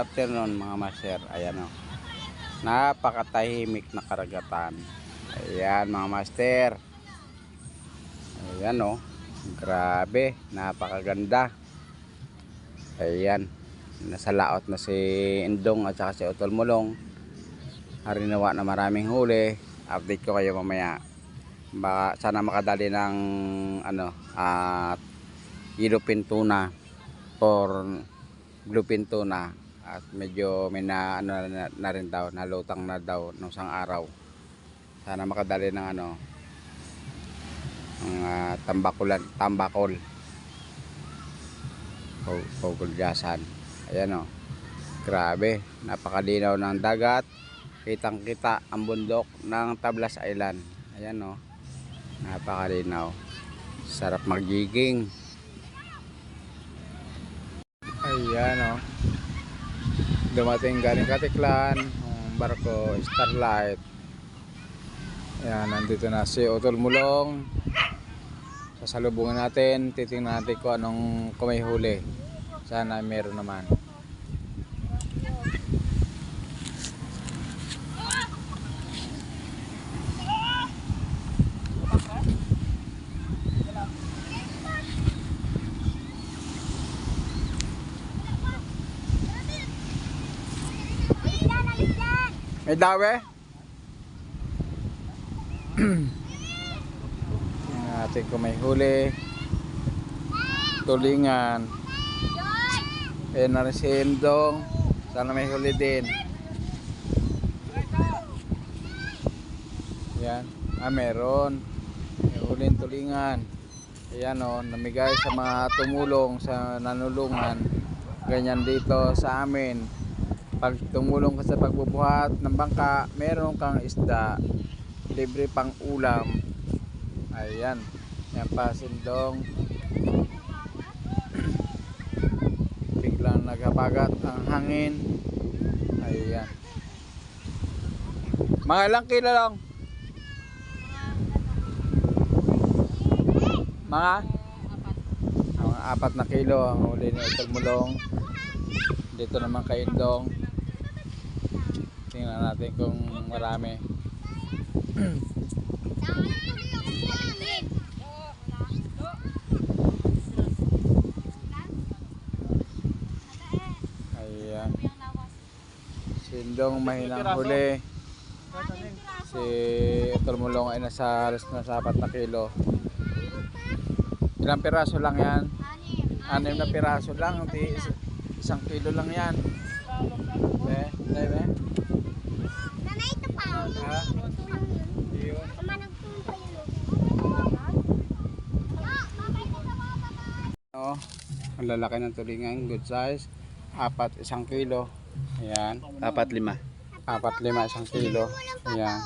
afternoon mga master. Ayan o. Napakatahimik na karagatan. Ayan mga master. Ayan o. Grabe. Napakaganda. Ayan. Nasa laot na si Indong at saka si Utol Mulong. Harinawa na maraming huli. Update ko kayo mamaya. Baka sana makadali ng yellowfin tuna or bluefin tuna. At medyo may na rin daw, nalutang na daw nung isang araw. Sana makadali ng tambakol. Pagulyasan. Ayan o. Grabe, napakalinaw ng dagat. Kitang kita ang bundok ng Tablas Island. Ayan o. Napakalinaw. Sarap magiging. Ayan o. Dumating galing Katiklan ang barko Starlight. Ayan, nandito na si Utol Mulong. Sasalubungin natin. Titingnan natin kung anong may huli. Sana meron naman. May dawe? Tingnan natin kung may huli. Tulingan. Ayan na rin si Indong. Sana may huli din. Ayan. Meron. May huling tulingan. Ayan o. Namigay sa mga tumulong sa nanulungan. Ganyan dito sa amin. Pag tumulong ka sa pagbubuhat ng bangka, meron kang isda, libre pang ulam. Ayan, yan pa Sindong. Biglang naghabagat ang hangin. Ayan. Mga ilang kilo lang? Mga 4 na kilo ang huli ni Utol Mulong. Dito naman kay Indong. Tingnan natin kung marami. Ayan. Si Indong mahinang huli. Si Utol Mulong ay nasa halos na 4 na kilo. Ilang piraso lang yan? 6 na piraso lang. Di 1 kilo lang yan. Okay, tayo Ito pa. ha? Yun. Ang lalaki ng tulingan, good size. 4, 1 kilo. Ayan. 4-5. 4, 5, 1 kilo. Ayan.